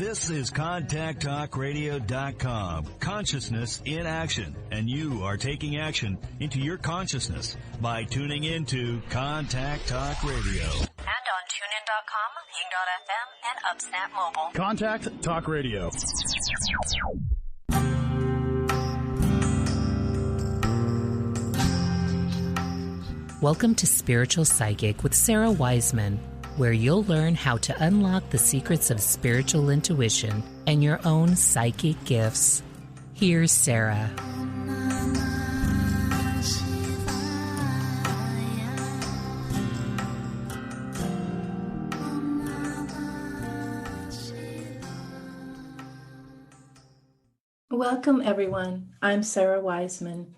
This is ContactTalkRadio.com. Consciousness in action. And you are taking action into your consciousness by tuning into Contact Talk Radio. And on TuneIn.com, Ping.fm, and UpSnap Mobile. Contact Talk Radio. Welcome to Spiritual Psychic with Sarah Wiseman, where you'll learn how to unlock the secrets of spiritual intuition and your own psychic gifts. Here's Sarah. Welcome, everyone. I'm Sarah Wiseman.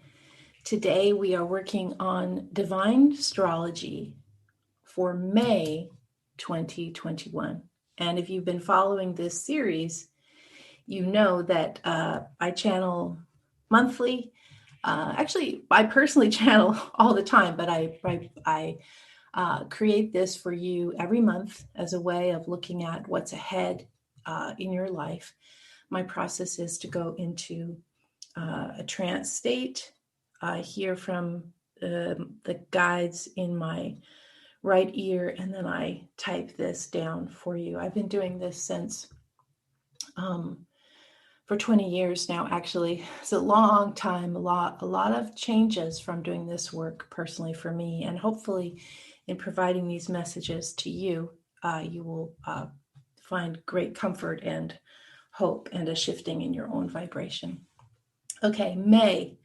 Today we are working on Divinestrology for May 2021. And if you've been following this series, you know that I channel monthly. Actually, I personally channel all the time, but I create this for you every month as a way of looking at what's ahead in your life. My process is to go into a trance state. I hear from the guides in my right ear, and then I type this down for you. I've been doing this since for 20 years now, actually. It's a long time, a lot of changes from doing this work personally for me, and hopefully in providing these messages to you, you will find great comfort and hope and a shifting in your own vibration. Okay, May.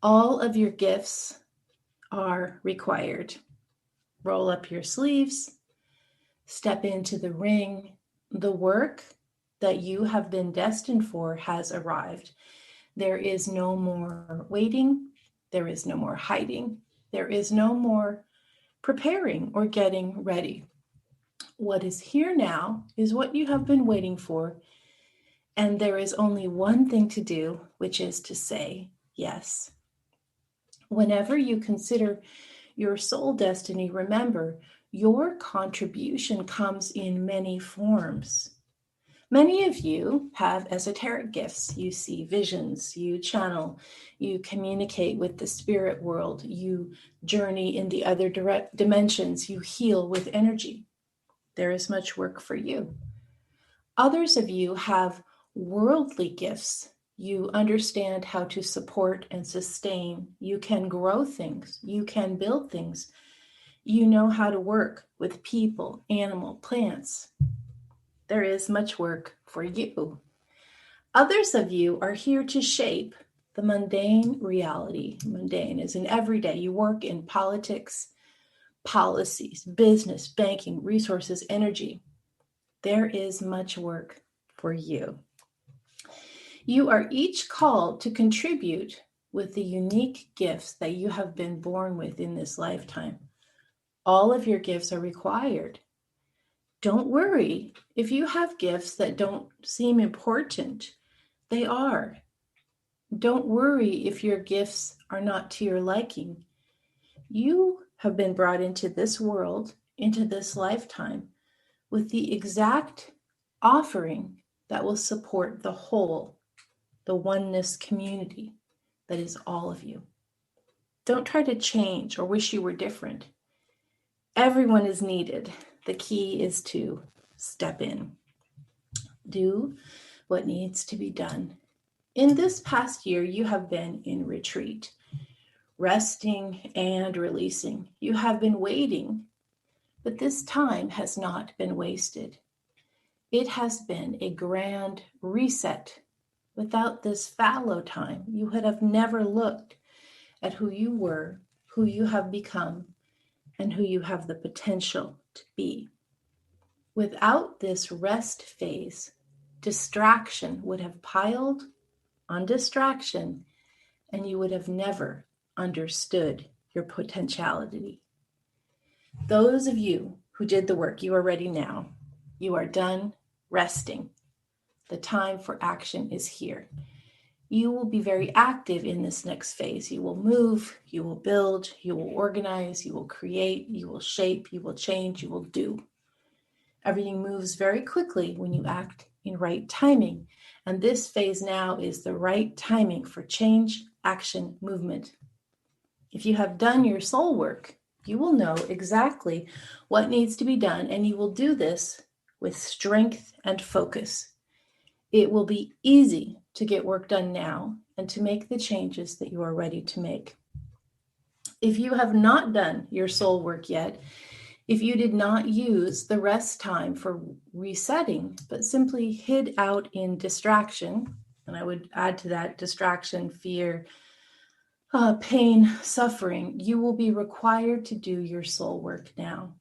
All of your gifts are required. Roll up your sleeves, step into the ring. The work that you have been destined for has arrived. There is no more waiting. There is no more hiding. There is no more preparing or getting ready. What is here now is what you have been waiting for. And there is only one thing to do, which is to say yes. Whenever you consider your soul destiny, remember your contribution comes in many forms. Many of you have esoteric gifts. You see visions, you channel, you communicate with the spirit world, you journey in the other direct dimensions, you heal with energy. There is much work for you. Others of you have worldly gifts. You understand how to support and sustain. You can grow things. You can build things. You know how to work with people, animal, plants. There is much work for you. Others of you are here to shape the mundane reality. Mundane is in everyday. You work in politics, policies, business, banking, resources, energy. There is much work for you. You are each called to contribute with the unique gifts that you have been born with in this lifetime. All of your gifts are required. Don't worry if you have gifts that don't seem important. They are. Don't worry if your gifts are not to your liking. You have been brought into this world, into this lifetime, with the exact offering that will support the whole, the oneness community that is all of you. Don't try to change or wish you were different. Everyone is needed. The key is to step in. Do what needs to be done. In this past year, you have been in retreat, resting and releasing. You have been waiting, but this time has not been wasted. It has been a grand reset. Without this fallow time, you would have never looked at who you were, who you have become, and who you have the potential to be. Without this rest phase, distraction would have piled on distraction, and you would have never understood your potentiality. Those of you who did the work, you are ready now. You are done resting. The time for action is here. You will be very active in this next phase. You will move, you will build, you will organize, you will create, you will shape, you will change, you will do. Everything moves very quickly when you act in right timing. And this phase now is the right timing for change, action, movement. If you have done your soul work, you will know exactly what needs to be done, and you will do this with strength and focus. It will be easy to get work done now and to make the changes that you are ready to make. If you have not done your soul work yet, if you did not use the rest time for resetting, but simply hid out in distraction, and I would add to that distraction, fear, pain, suffering, you will be required to do your soul work now.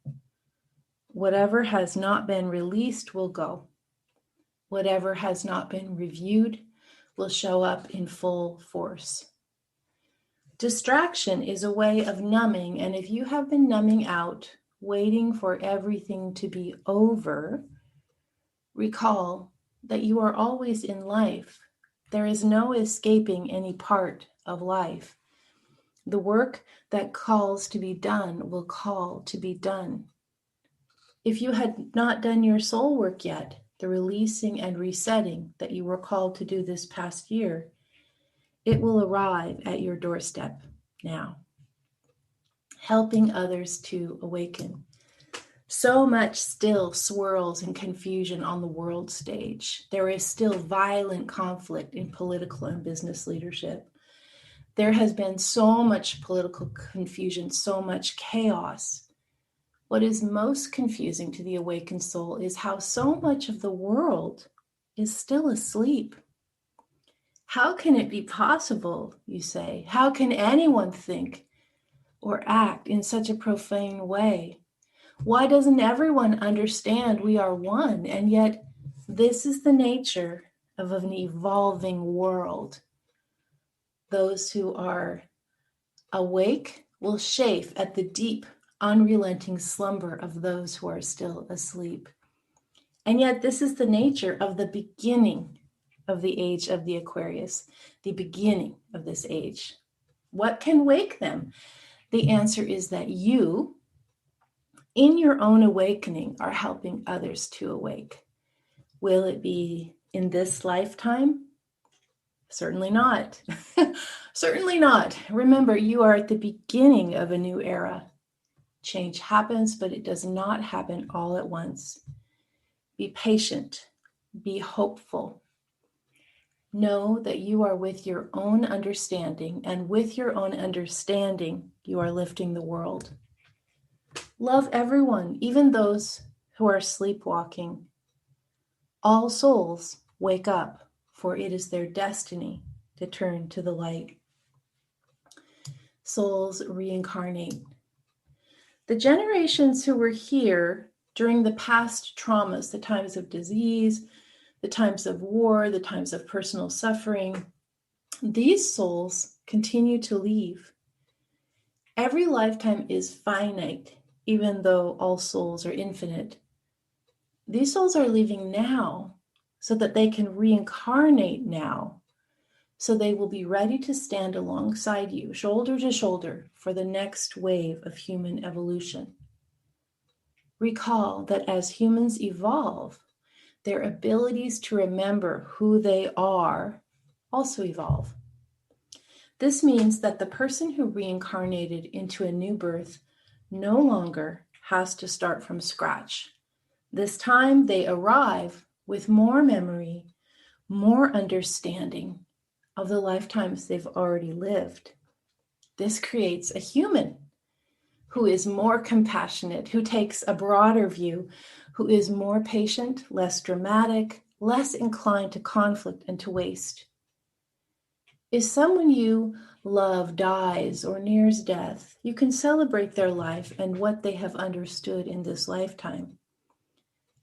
Whatever has not been released will go. Whatever has not been reviewed will show up in full force. Distraction is a way of numbing, and if you have been numbing out, waiting for everything to be over, recall that you are always in life. There is no escaping any part of life. The work that calls to be done will call to be done. If you had not done your soul work yet, the releasing and resetting that you were called to do this past year, it will arrive at your doorstep now, helping others to awaken. So much still swirls and confusion on the world stage. There is still violent conflict in political and business leadership. There has been so much political confusion, so much chaos. What is most confusing to the awakened soul is how so much of the world is still asleep. How can it be possible, you say? How can anyone think or act in such a profane way? Why doesn't everyone understand we are one? And yet, this is the nature of an evolving world. Those who are awake will chafe at the deep, unrelenting slumber of those who are still asleep. And yet, this is the nature of the beginning of the age of the Aquarius, the beginning of this age. What can wake them? The answer is that you, in your own awakening, are helping others to awake. Will it be in this lifetime? Certainly not. Certainly not. Remember, you are at the beginning of a new era. Change happens, but it does not happen all at once. Be patient. Be hopeful. Know that you are with your own understanding, and with your own understanding, you are lifting the world. Love everyone, even those who are sleepwalking. All souls wake up, for it is their destiny to turn to the light. Souls reincarnate. The generations who were here during the past traumas, the times of disease, the times of war, the times of personal suffering, these souls continue to leave. Every lifetime is finite, even though all souls are infinite. These souls are leaving now so that they can reincarnate now, so they will be ready to stand alongside you, shoulder to shoulder, for the next wave of human evolution. Recall that as humans evolve, their abilities to remember who they are also evolve. This means that the person who reincarnated into a new birth no longer has to start from scratch. This time they arrive with more memory, more understanding of the lifetimes they've already lived. This creates a human who is more compassionate, who takes a broader view, who is more patient, less dramatic, less inclined to conflict and to waste. If someone you love dies or nears death, you can celebrate their life and what they have understood in this lifetime.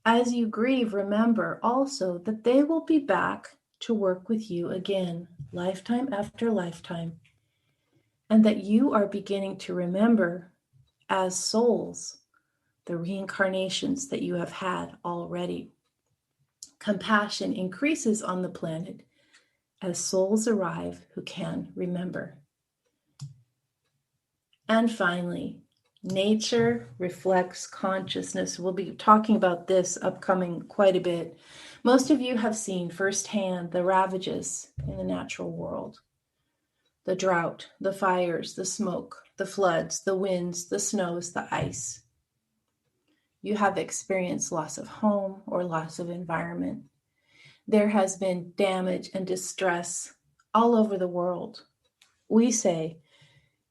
As you grieve, remember also that they will be back to work with you again, lifetime after lifetime, and that you are beginning to remember as souls the reincarnations that you have had already. Compassion increases on the planet as souls arrive who can remember. And finally, Nature reflects consciousness. We'll be talking about this upcoming quite a bit. Most of you have seen firsthand the ravages in the natural world. The drought, the fires, the smoke, the floods, the winds, the snows, the ice. You have experienced loss of home or loss of environment. There has been damage and distress all over the world. We say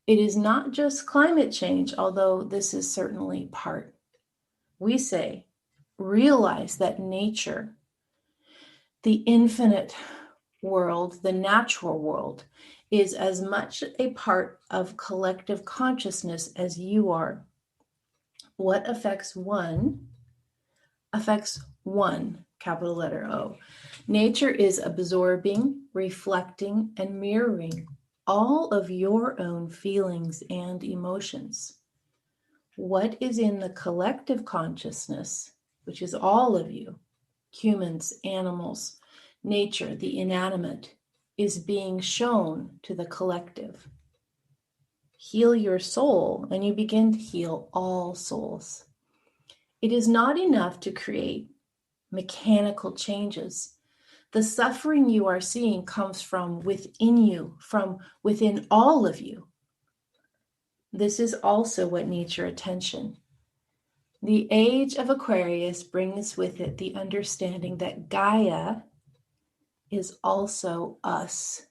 it is not just climate change, although this is certainly part. We say, realize that nature, the infinite world, the natural world, is as much a part of collective consciousness as you are. What affects one, capital letter O. Nature is absorbing, reflecting, and mirroring all of your own feelings and emotions. What is in the collective consciousness, which is all of you, humans, animals, nature, the inanimate, is being shown to the collective. Heal your soul, and you begin to heal all souls. It is not enough to create mechanical changes. The suffering you are seeing comes from within you, from within all of you. This is also what needs your attention. The age of Aquarius brings with it the understanding that Gaia is also us,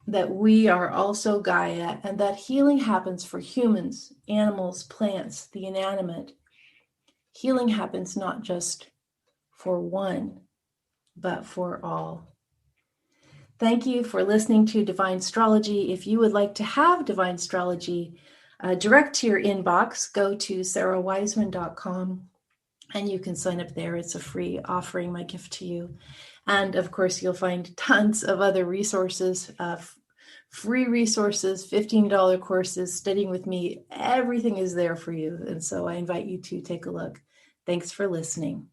that we are also Gaia, and that healing happens for humans, animals, plants, the inanimate. Healing happens not just for one, but for all. Thank you for listening to Divinestrology. If you would like to have Divinestrology direct to your inbox, go to sarahwiseman.com and you can sign up there. It's a free offering, my gift to you. And of course, you'll find tons of other resources, free resources, $15 courses, studying with me. Everything is there for you. And so I invite you to take a look. Thanks for listening.